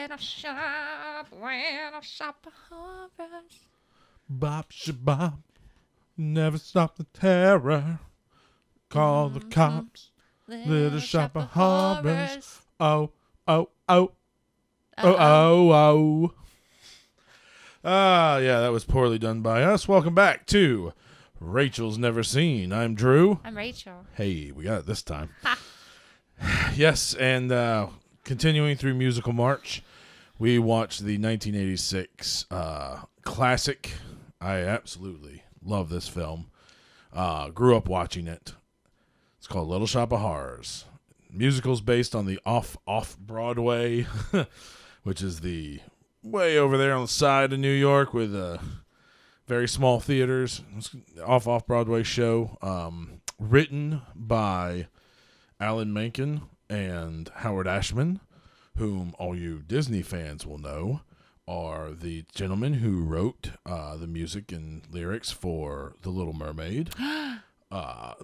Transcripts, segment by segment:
when I shop for horrors. Bop, shabop, never stop the terror. Call the cops, little shop of horrors. Oh, oh, oh, oh, oh, oh. Yeah, that was poorly done by us. Welcome back to Rachel's Never Seen. I'm Drew. I'm Rachel. Hey, we got it this time. Yes, and continuing through Musical March, we watched the 1986 classic. I absolutely love this film. Grew up watching it. It's called Little Shop of Horrors. Musical's based on the off-Broadway, which is the way over there on the side of New York with very small theaters. It's an off-Broadway show written by Alan Menken and Howard Ashman, whom all you Disney fans will know are the gentlemen who wrote the music and lyrics for The Little Mermaid,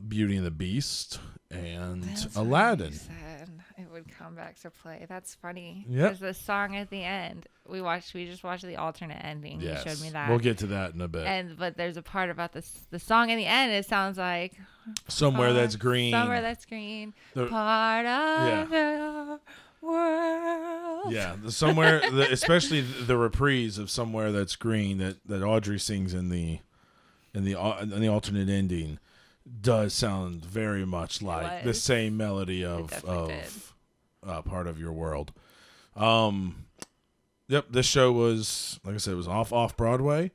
Beauty and the Beast, and That's Aladdin. Said it would come back to play. That's funny. Yep. Because the song at the end, we just watched the alternate ending. Yes. You showed me that. We'll get to that in a bit. But there's a part about the song in the end. It sounds like Somewhere That's Green. Somewhere That's Green. Part of the world. Yeah, especially the reprise of Somewhere That's Green that Audrey sings in the alternate ending does sound very much like the same melody of Part of Your World. Yep, this show was, like I said, it was off Broadway.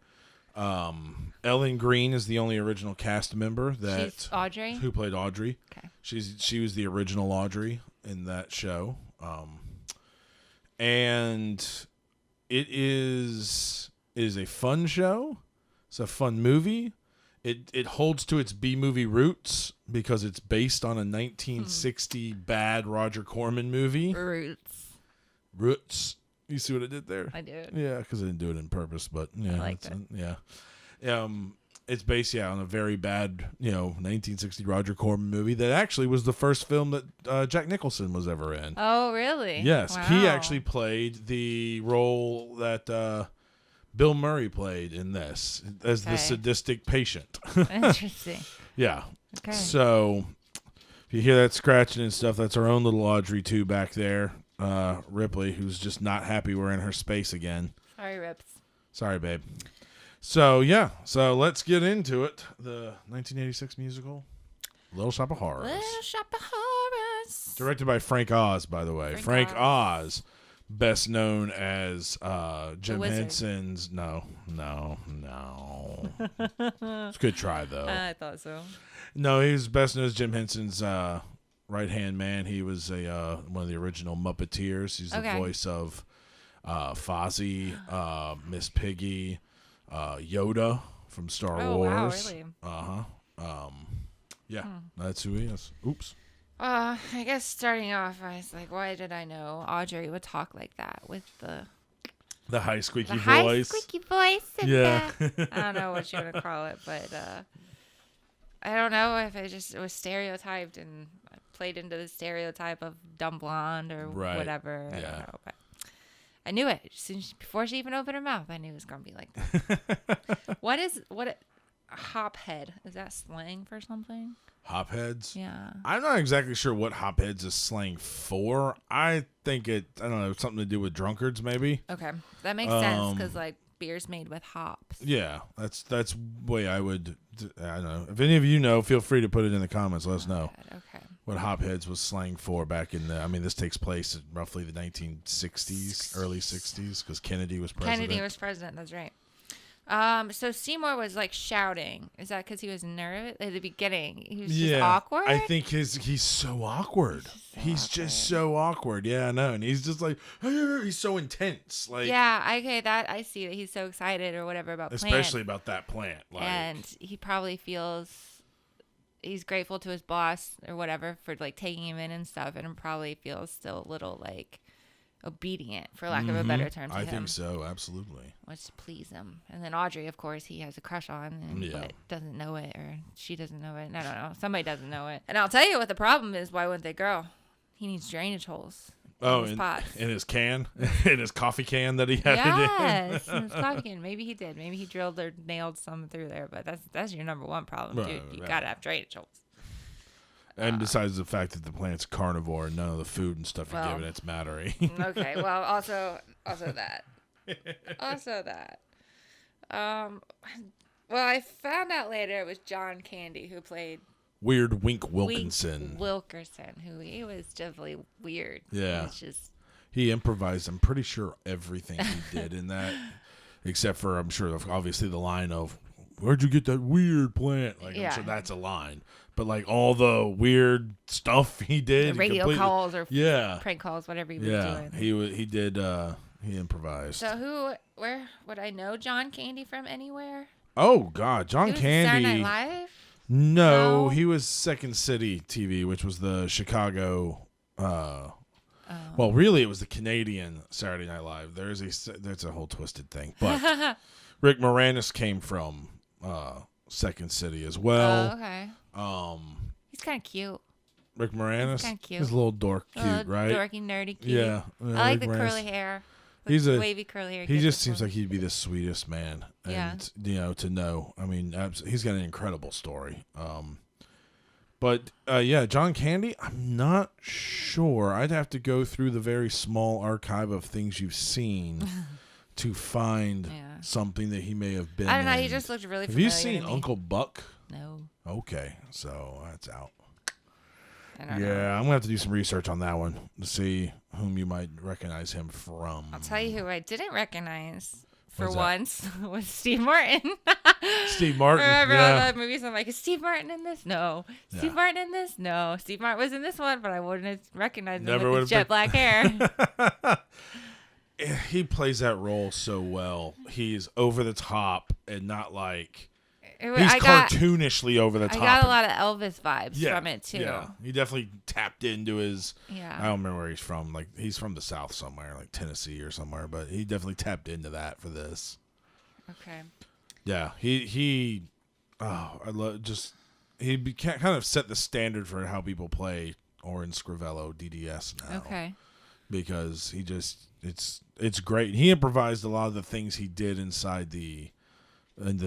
Ellen Greene is the only original cast member She's Audrey? Who played Audrey. Okay. She was the original Audrey in that show. And it is a fun show. It's a fun movie. It holds to its B-movie roots because it's based on a 1960 bad Roger Corman movie. Roots. You see what I did there? I did. Yeah, because I didn't do it on purpose, but yeah. I liked it. Yeah. It's based, on a very bad, 1960 Roger Corman movie that actually was the first film that Jack Nicholson was ever in. Oh, really? Yes. Wow. He actually played the role that Bill Murray played in this as the sadistic patient. Interesting. Yeah. Okay. So if you hear that scratching and stuff, that's our own little Audrey II back there. Ripley, who's just not happy we're in her space again. Sorry, Rips. Sorry, babe. So, so let's get into it. The 1986 musical, Little Shop of Horrors. Little Shop of Horrors. Directed by Frank Oz, by the way. Frank Oz, best known as Jim Henson's. No. It's a good try, though. I thought so. No, he's best known as Jim Henson's right-hand man. He was one of the original Muppeteers. He's the voice of Fozzie, Miss Piggy, Yoda from Star Wars. Wow, really? Yeah, that's who he is. Oops. I guess starting off, I was like, why did I know Audrey would talk like that with the high squeaky voice? High squeaky voice. And yeah. I don't know what you want to call it, but I don't know if it was stereotyped and played into the stereotype of dumb blonde or whatever. Yeah. I don't know, but I knew it before she even opened her mouth. I knew it was gonna be like that. What hophead, is that slang for something? Hopheads? Yeah. I'm not exactly sure what hopheads is slang for. I think I don't know, something to do with drunkards maybe. Okay, that makes sense because beer's made with hops. Yeah, that's the way I would. I don't know. If any of you know, feel free to put it in the comments. Let us know. Okay. What hopheads was slang for back in this takes place in roughly the 1960s, early 60s, because Kennedy was president. That's right. So Seymour was like shouting. Is that because he was nervous at the beginning? He was just awkward. I think he's so awkward. He's just so awkward. Yeah, I know. And he's just like he's so intense. Like okay, that I see that he's so excited or whatever about especially about that plant. And he probably feels he's grateful to his boss or whatever for like taking him in and stuff, and probably feels still a little like obedient, for lack of a better term, to him. I think so, absolutely. Wants to please him. And then Audrey, of course, he has a crush on, but doesn't know it, or she doesn't know it. I don't know. Somebody doesn't know it. And I'll tell you what the problem is. Why wouldn't they grow? He needs drainage holes. Oh, his pots. in his can, in his coffee can that he had. Yes, in his coffee can. Maybe he did. Maybe he drilled or nailed some through there. But that's your number one problem, dude. You gotta have drainage holes. And besides the fact that the plant's carnivore and none of the food and stuff you give it, it's mattering. Okay. Well, also that. Also that. Well, I found out later it was John Candy who played Weird Wink Wilkinson. He was definitely weird. Yeah. It's just he improvised, I'm pretty sure, everything he did in that, except for, I'm sure, obviously the line of, where'd you get that weird plant? Like, I'm sure that's a line. But, like, all the weird stuff he did. The radio calls or prank calls, whatever he was doing. He improvised. So where would I know John Candy from anywhere? Oh, God. John Candy. Saturday Night Live? No, he was Second City TV, which was the Chicago. Well, really, it was the Canadian Saturday Night Live. That's a whole twisted thing. But Rick Moranis came from Second City as well. Oh, okay. He's kind of cute. Rick Moranis? He's kind of cute. He's a little dork cute, right? Dorky, nerdy cute. Yeah. I like the curly hair. He's a wavy curly hair. He just seems like he'd be the sweetest man, and to know. I mean, he's got an incredible story. But John Candy, I'm not sure. I'd have to go through the very small archive of things you've seen to find something that he may have been. I don't know. In. He just looked really. Have you seen Uncle Buck? No. Okay, so that's out. I don't know. I'm gonna have to do some research on that one to see whom you might recognize him from. I'll tell you who I didn't recognize for once was Steve Martin. Steve Martin. Remember all the movies? I'm like, is Steve Martin in this? No. Steve Martin in this? No. Steve Martin was in this one, but I wouldn't have recognized him with his jet black hair. He plays that role so well. He's over the top and not like. He's cartoonishly over the top. I got a lot of Elvis vibes from it, too. Yeah, he definitely tapped into his... Yeah. I don't remember where he's from. Like, he's from the South somewhere, like Tennessee or somewhere, but he definitely tapped into that for this. Okay. Yeah, he kind of set the standard for how people play Orin Scrivello DDS now. Okay. Because it's great. He improvised a lot of the things he did inside the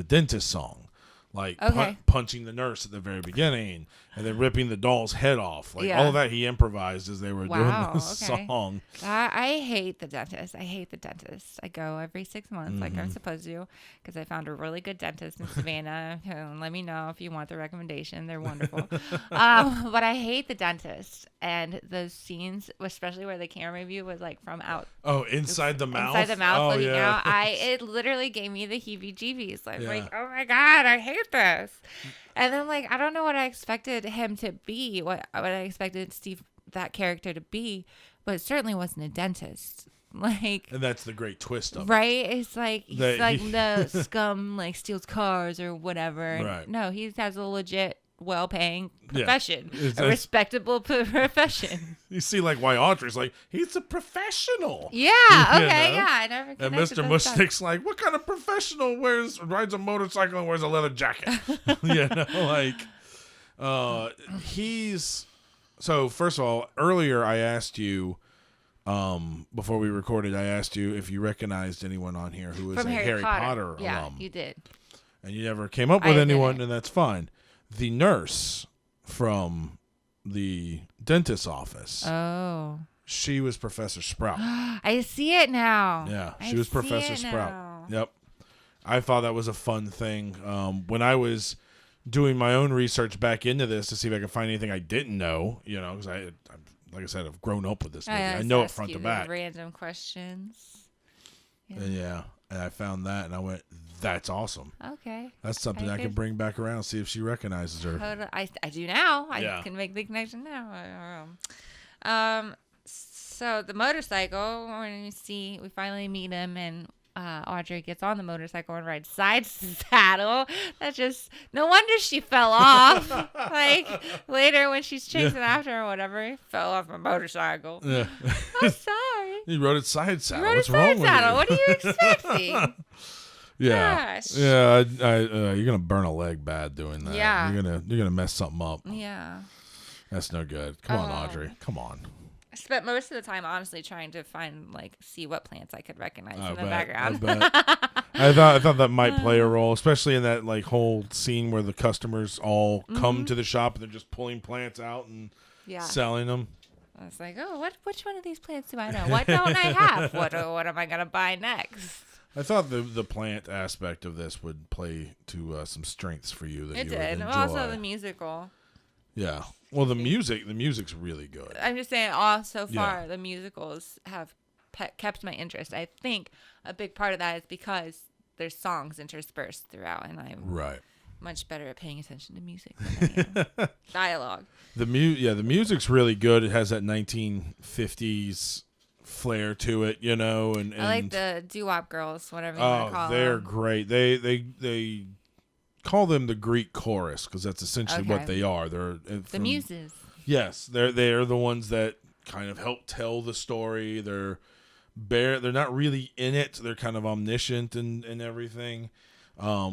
dentist song. Like punching the nurse at the very beginning and then ripping the doll's head off. Like all of that he improvised as they were doing this song. I hate the dentist. I go every 6 months like I'm supposed to because I found a really good dentist in Savannah. Let me know if you want the recommendation. They're wonderful. But I hate the dentist. And those scenes, especially where the camera view was like from out. Oh, inside the mouth? Inside the mouth looking out. It literally gave me the heebie-jeebies. Like, oh my God, I hate this. And then I don't know what I expected him to be, what I expected that character to be, but it certainly wasn't a dentist. And that's the great twist of it. Right? It's like he's the scum steals cars or whatever. Right. No, he has a legit well-paying profession, a respectable profession. You see, why Audrey's he's a professional. Yeah. Okay. Yeah. I never. And Mr. Mushnik's what kind of professional rides a motorcycle and wears a leather jacket? He's. So first of all, earlier I asked you, before we recorded, I asked you if you recognized anyone on here who was from a Harry Potter alum. Yeah, you did. And you never came up with anyone, and that's fine. The nurse from the dentist's office. Oh. She was Professor Sprout. I see it now. Yeah, she was Professor Sprout. Yep. I thought that was a fun thing. When I was doing my own research back into this to see if I could find anything I didn't know, because like I said, I've grown up with this movie. I know it front to back. Random questions. Yeah. And I found that, and I went, that's awesome. Okay. That's something I can bring back around, see if she recognizes her. I do now. I can make the connection now. So the motorcycle, we finally meet him, and Audrey gets on the motorcycle and rides side saddle. That's just, no wonder she fell off. Later when she's chasing after her or whatever, he fell off a motorcycle. Yeah. I'm sorry. You rode it side saddle. What's wrong with you? What are you expecting? Yeah. Gosh. Yeah. You're gonna burn a leg bad doing that. Yeah. You're gonna mess something up. Yeah. That's no good. Come on, Audrey. Come on. I spent most of the time honestly trying to see what plants I could recognize in the background. I thought that might play a role, especially in that like whole scene where the customers all come to the shop and they're just pulling plants out and selling them. I was like, oh, which one of these plants do I know? What don't I have? What am I gonna buy next? I thought the plant aspect of this would play to some strengths for you that it you did. would enjoy. Also the musical. Yeah. Well, the music's really good. I'm just saying, so far the musicals have kept my interest. I think a big part of that is because there's songs interspersed throughout, and I'm much better at paying attention to music than I am dialogue. The music's really good. It has that 1950s flair to it, you know, and I like the doo-wop girls, whatever you want to call them. They're great. They call them the Greek chorus because that's essentially what they are. They're the muses. Yes, they're the ones that kind of help tell the story. They're not really in it. They're kind of omniscient and everything.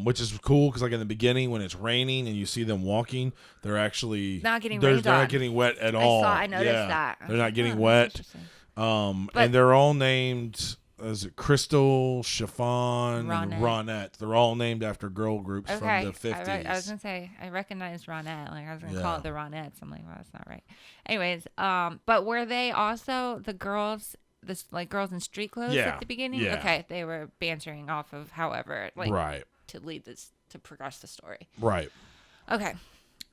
Which is cool because like in the beginning when it's raining and you see them walking, they're actually not getting they're not getting wet at all. I noticed that. They're not getting wet. And they're all named. Is it Crystal, Chiffon, and Ronette? They're all named after girl groups from the 50s. I was gonna say I recognized Ronette. Like I was gonna call it the Ronettes. I'm like, well, that's not right. Anyways, but were they also the girls? Girls in street clothes at the beginning. Yeah. Okay, they were bantering off of however to lead this to progress the story. Right. Okay.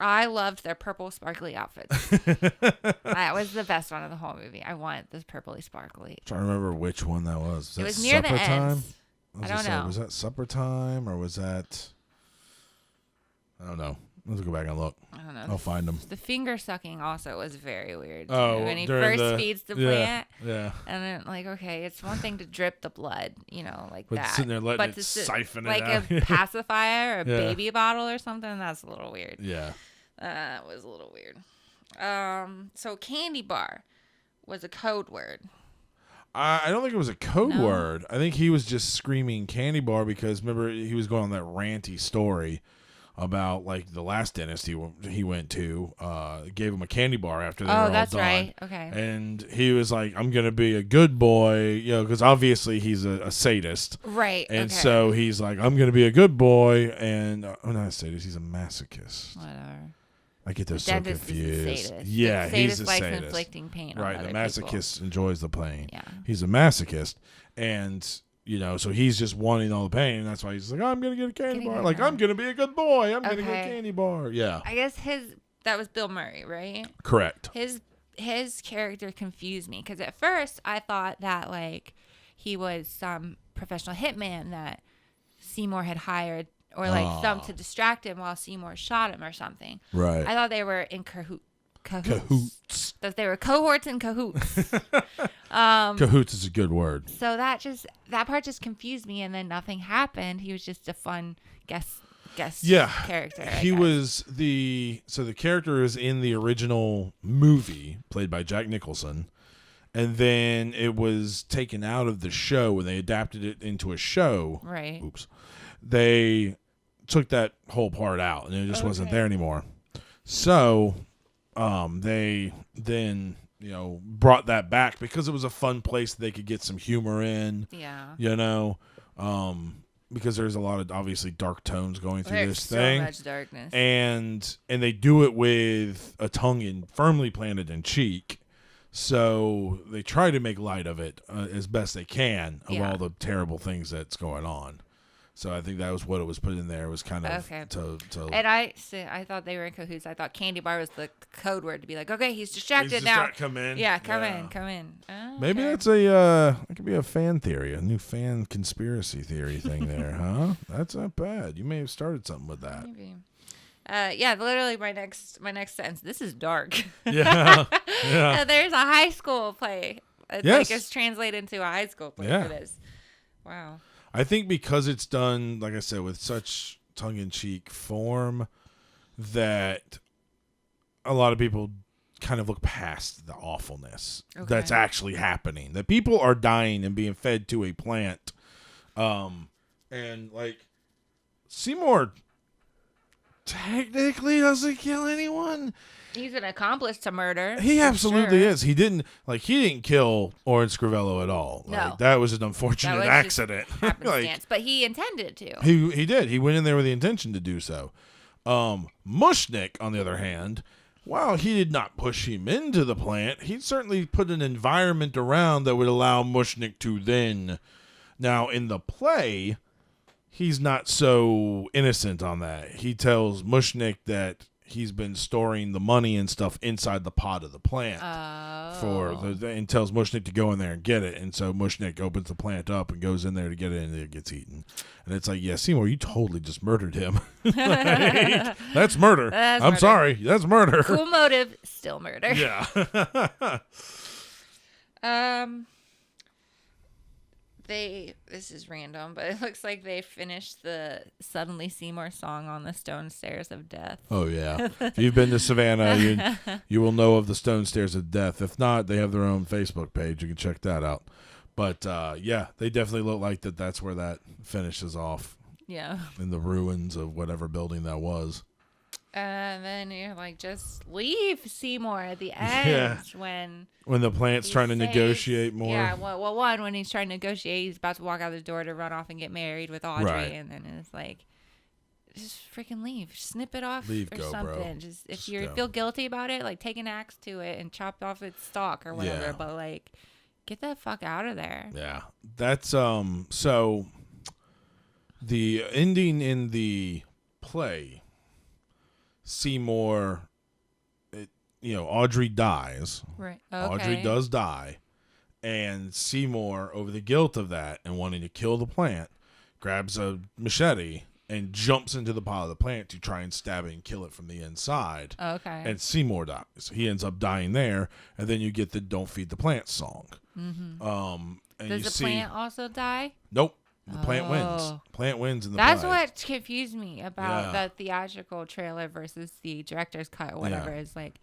I loved their purple sparkly outfits. That was the best one of the whole movie. I want this purpley sparkly. I'm trying to remember which one that was. It was near the end. I don't know. Was that supper time or was that? I don't know. Let's go back and look. I don't know. I'll find them. The finger sucking also was very weird. Oh, when he first feeds the plant. Yeah. And then okay, it's one thing to drip the blood, like that. Sitting there letting it siphon it out. Like a pacifier or a baby bottle or something, that's a little weird. Yeah. That was a little weird. So candy bar was a code word. I don't think it was a code word. I think he was just screaming candy bar because remember he was going on that ranty story about like the last dentist he went to gave him a candy bar after they were all done. Oh, that's right. Okay. And he was like, I'm going to be a good boy, because obviously he's a sadist. Right. And so he's like, I'm going to be a good boy. And not a sadist, he's a masochist. Whatever. I get those so confused. Yeah, he's a likes sadist. Inflicting pain right, on other the masochist people. enjoys the pain. Yeah. He's a masochist. And so he's just wanting all the pain, and that's why he's like, I'm going to get a candy bar. Like, I'm going to be a good boy. I'm going to get a candy bar. Yeah. I guess that was Bill Murray, right? Correct. His character confused me, because at first I thought that, like, he was some professional hitman that Seymour had hired, or, like, some to distract him while Seymour shot him or something. Right. I thought they were in cahoots. That they were cohorts and cahoots. Cahoots is a good word. So that part just confused me, and then nothing happened. He was just a fun guest character. He was the character is in the original movie played by Jack Nicholson, and then it was taken out of the show when they adapted it into a show. Right. Oops. They took that whole part out, and it just wasn't there anymore. So they then brought that back because it was a fun place that they could get some humor in. Yeah. Because there's a lot of obviously dark tones going through this thing. There's so much darkness. And they do it with a tongue firmly planted in cheek. So they try to make light of it as best they can of all the terrible things that's going on. So I think that was what it was put in there. It was kind of to And I thought they were in cahoots. I thought candy bar was the code word to be like, okay, he's distracted now. Come in. Yeah, come in. Oh, maybe that's that could be a fan theory, a new fan conspiracy theory thing there, huh? That's not bad. You may have started something with that. Maybe. Literally my next sentence. This is dark. Yeah. There's a high school play. It's translated into a high school play for this. Wow. I think because it's done, like I said, with such tongue-in-cheek form that a lot of people kind of look past the awfulness that's actually happening. That people are dying and being fed to a plant. And, like, Seymour technically doesn't kill anyone. He's an accomplice to murder. He absolutely sure. is. He didn't kill Orange Scrivello at all. No. Like, that was an unfortunate accident. Happenstance, but he intended to. He did. He went in there with the intention to do so. Mushnik, on the other hand, while he did not push him into the plant, he certainly put an environment around that would allow Mushnik to then. Now, in the play, he's not so innocent on that. He tells Mushnik that he's been storing the money and stuff inside the pot of the plant and tells Mushnik to go in there and get it. And so Mushnik opens the plant up and goes in there to get it, and it gets eaten. And it's like, yeah, Seymour, you totally just murdered him. That's murder. I'm sorry. That's murder. Cool motive, still murder. Yeah. This is random, but it looks like they finished the Suddenly Seymour song on the Stone Stairs of Death. Oh, yeah. If you've been to Savannah, you will know of the Stone Stairs of Death. If not, they have their own Facebook page. You can check that out. But, yeah, they definitely look like that's where that finishes off. Yeah. In the ruins of whatever building that was. And then you're like, just leave Seymour at the end when the plant's trying to negotiate more. Yeah, well, when he's trying to negotiate, he's about to walk out the door to run off and get married with Audrey, right. And then it's like, just freaking leave, snip it off, leave, or go, something. Bro. Just if you feel guilty about it, like take an axe to it and chop off its stalk or whatever. Yeah. But like, get the fuck out of there. Yeah, that's So the ending in the play. Seymour, Audrey dies. Right. Okay. Audrey does die. And Seymour, over the guilt of that and wanting to kill the plant, grabs a machete and jumps into the pile of the plant to try and stab it and kill it from the inside. Okay. And Seymour dies. He ends up dying there. And then you get the Don't Feed the Plant song. Mm-hmm. And does the plant also die? Nope. The plant wins. Plant wins in the play. That's what confused me about the theatrical trailer versus the director's cut or whatever. Is like,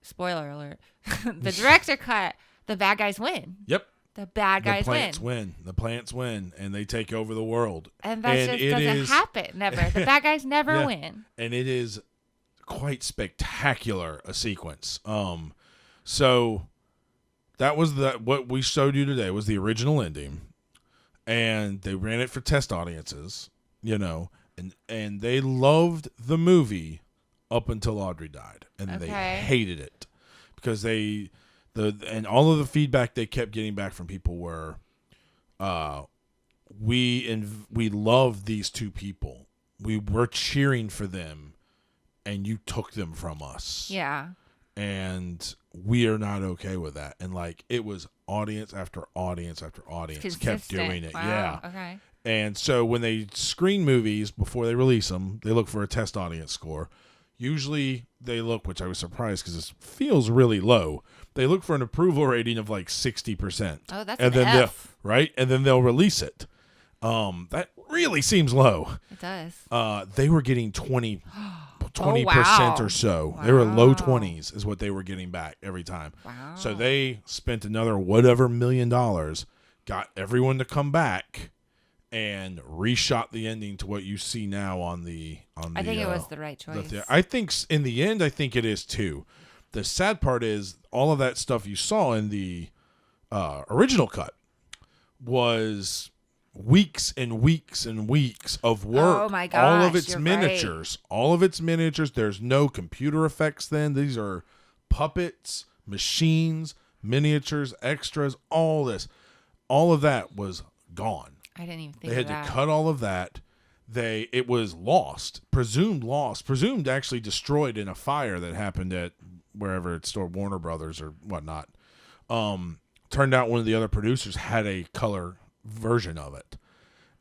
spoiler alert, the director cut, the bad guys win. Yep. The bad guys win. The plants win, and they take over the world. And that just doesn't happen. Never. The bad guys never win. And it is quite spectacular a sequence. So that was what we showed you today was the original ending. And they ran it for test audiences, and they loved the movie up until Audrey died, and they hated it because and all of the feedback they kept getting back from people were, we love these two people, we were cheering for them, and you took them from us. Yeah. And we are not okay with that. And it was audience after audience after audience kept doing it. Wow. Yeah. Okay. And so when they screen movies before they release them, they look for a test audience score. Usually they look, which I was surprised because this feels really low. They look for an approval rating of 60%. Oh, that's and an then F. Right? And then they'll release it. That really seems low. It does. They were getting 20% or so. Wow. They were low 20s is what they were getting back every time. Wow. So they spent another whatever $1 million, got everyone to come back, and reshot the ending to what you see now on the. I think it was the right choice. I think in the end, I think it is too. The sad part is all of that stuff you saw in the original cut was weeks and weeks and weeks of work. Oh my gosh, all of its you're miniatures. Right. All of its miniatures. There's no computer effects then. These are puppets, machines, miniatures, extras, all this. All of that was gone. I didn't even think they had of to cut all of that. It was presumed actually destroyed in a fire that happened at wherever it stored, Warner Brothers or whatnot. Turned out one of the other producers had a color version of it,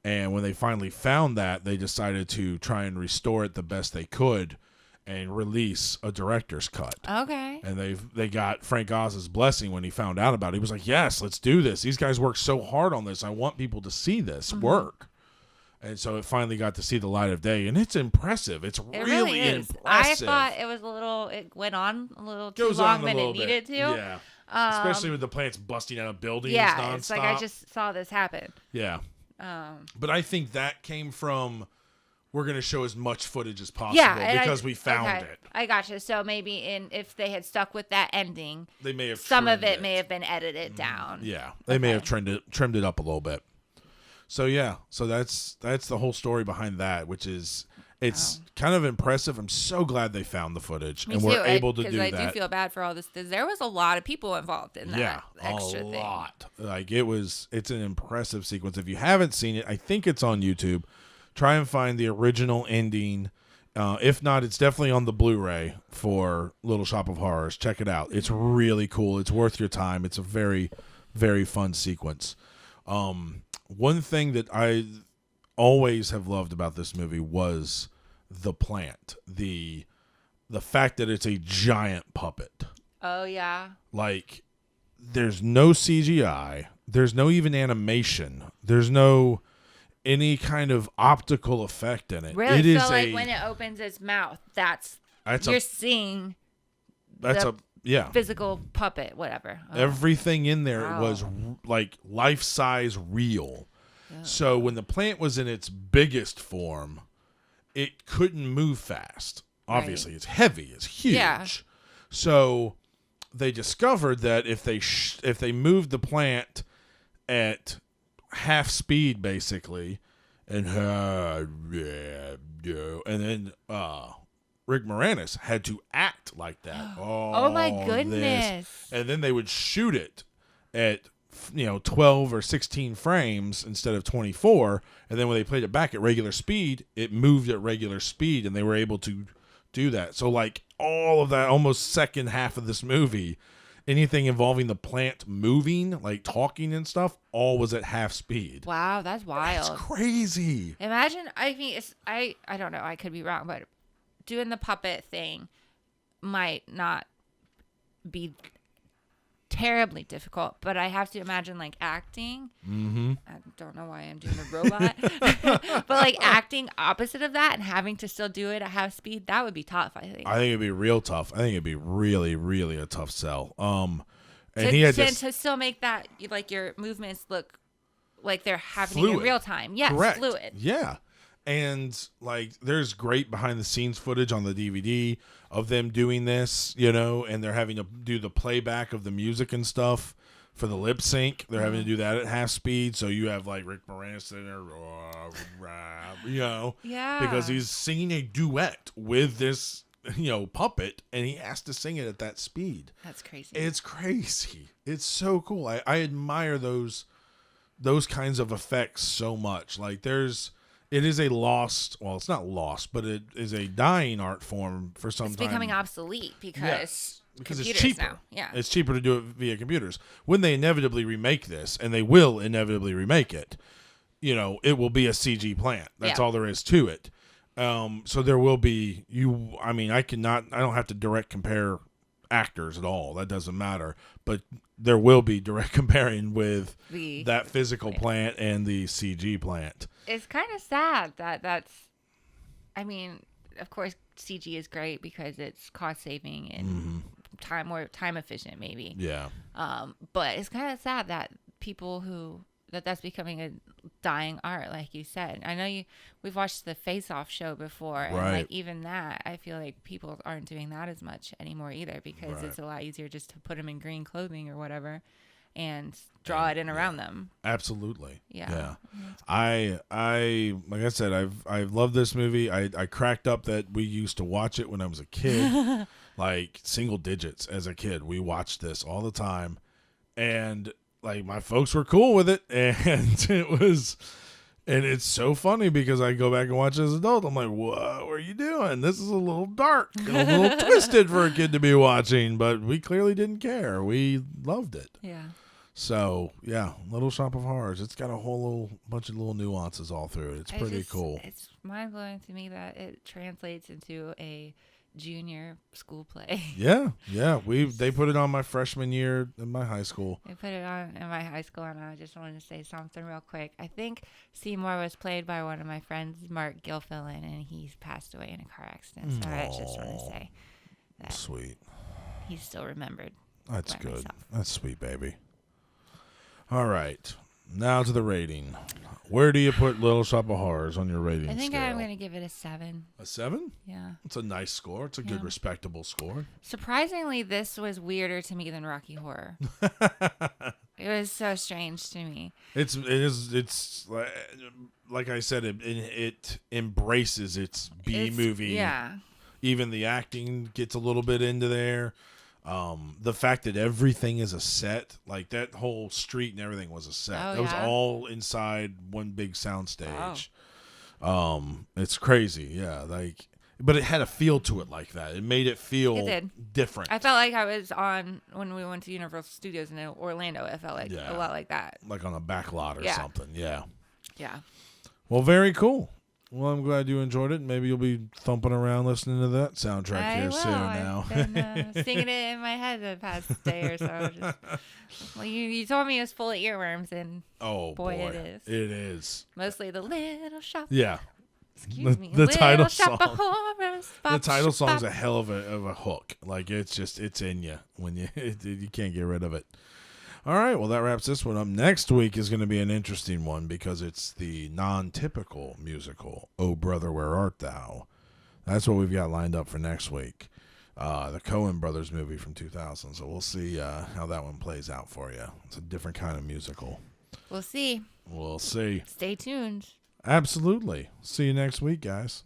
and when they finally found that, they decided to try and restore it the best they could and release a director's cut. Okay. And they got Frank Oz's blessing when he found out about it. He was like, yes, let's do this. These guys worked so hard on this. I want people to see this work. And so it finally got to see the light of day, and it's impressive. It really is. Impressive. I thought it went on a little too long than it needed to. Yeah. Especially with the plants busting out of buildings nonstop. It's like I just saw this happen. Yeah. But I think that came from we're going to show as much footage as possible because we found it. I gotcha. So maybe if they had stuck with that ending, they may have some of it may have been edited down. Yeah, they may have trimmed it up a little bit. So yeah, that's the whole story behind that, which is it's kind of impressive. I'm so glad they found the footage and were able to do that. Because I do feel bad for all this. There was a lot of people involved in that extra thing. Yeah, a lot. Like it's an impressive sequence. If you haven't seen it, I think it's on YouTube. Try and find the original ending. If not, it's definitely on the Blu-ray for Little Shop of Horrors. Check it out. It's really cool. It's worth your time. It's a very, very fun sequence. One thing that I always have loved about this movie was the plant. The fact that it's a giant puppet. Oh, yeah. Like, there's no CGI. There's no even animation. There's no any kind of optical effect in it. Really? It is like when it opens its mouth, you're seeing physical puppet, whatever. Oh. Everything in there was like life-size real. Yeah. So when the plant was in its biggest form, it couldn't move fast. Obviously, It's heavy, it's huge. Yeah. So they discovered that if they moved the plant at half speed, basically, and then Rick Moranis had to act like that. Oh my goodness! And then they would shoot it at 12 or 16 frames instead of 24, and then when they played it back at regular speed, it moved at regular speed, and they were able to do that. So like all of that, almost second half of this movie, anything involving the plant moving, like talking and stuff, all was at half speed. Wow, that's wild. That's crazy. Imagine, I mean, I don't know, I could be wrong, but doing the puppet thing might not be terribly difficult, but I have to imagine like acting. Mm-hmm. I don't know why I'm doing a robot, but like acting opposite of that and having to still do it at half speed, that would be tough. I think it'd be real tough. I think it'd be really, really a tough sell. And he had to still make that like your movements look like they're happening fluid. In real time. Yes, correct. Fluid. Yeah. And like there's great behind the scenes footage on the DVD of them doing this, and they're having to do the playback of the music and stuff for the lip sync. They're having to do that at half speed. So you have like Rick Moranis sitting there, because he's singing a duet with this, puppet, and he has to sing it at that speed. That's crazy. It's crazy. It's so cool. I admire those kinds of effects so much. Like it is a lost, well, it's not lost, but it is a dying art form for some time. It's becoming obsolete because it's cheaper. Now. Yeah. It's cheaper to do it via computers. When they inevitably remake this, and they will inevitably remake it, it will be a CG plant. That's all there is to it. So there will be, I don't have to direct compare actors at all. That doesn't matter. But there will be direct comparing with that physical plant and the CG plant. It's kind of sad of course CG is great because it's cost saving and more time efficient maybe. Yeah. But it's kind of sad that that's becoming a dying art, like you said. I know we've watched the Face Off show before, and like even that, I feel like people aren't doing that as much anymore either because it's a lot easier just to put them in green clothing or whatever and draw it in around them. Absolutely. Yeah. I like I said, I've loved this movie. I cracked up that we used to watch it when I was a kid, like single digits as a kid. We watched this all the time, and like my folks were cool with it, and it's so funny because I go back and watch it as an adult. I'm like, what were you doing? This is a little dark and a little twisted for a kid to be watching, but we clearly didn't care. We loved it. Yeah. So, yeah, Little Shop of Horrors. It's got a whole bunch of little nuances all through it. It's pretty cool. It's mind-blowing to me that it translates into a junior school play. Yeah. They put it on my freshman year in my high school. They put it on in my high school, and I just wanted to say something real quick. I think Seymour was played by one of my friends, Mark Gilfillan, and he's passed away in a car accident. So I just want to say that sweet. He's still remembered. That's good. Myself. That's sweet, baby. All right. Now to the rating. Where do you put Little Shop of Horrors on your rating I think scale? I'm going to give it a 7. A 7? Yeah. It's a nice score. It's a good, respectable score. Surprisingly, this was weirder to me than Rocky Horror. It was so strange to me. It's like I said, it embraces its B movie. Yeah. Even the acting gets a little bit into there. The fact that everything is a set, like that whole street and everything was a set. Oh, That was yeah? all inside one big soundstage. It's crazy, yeah. Like, but it had a feel to it like that. It made it feel different. I felt like I was on when we went to Universal Studios in Orlando. It felt like a lot like that. Like on a back lot or something. Yeah. Yeah. Well, very cool. Well, I'm glad you enjoyed it. Maybe you'll be thumping around listening to that soundtrack here soon now. I've been singing it in my head the past day or so. Well, you told me it was full of earworms, and boy, it is. It is. Mostly the Little Shop. Yeah. Excuse me. The title song. Horrors, The title song's a hell of a hook. Like, it's in you when you can't get rid of it. All right, well, that wraps this one up. Next week is going to be an interesting one because it's the non-typical musical, Oh Brother, Where Art Thou? That's what we've got lined up for next week. The Coen Brothers movie from 2000, so we'll see how that one plays out for you. It's a different kind of musical. We'll see. We'll see. Stay tuned. Absolutely. See you next week, guys.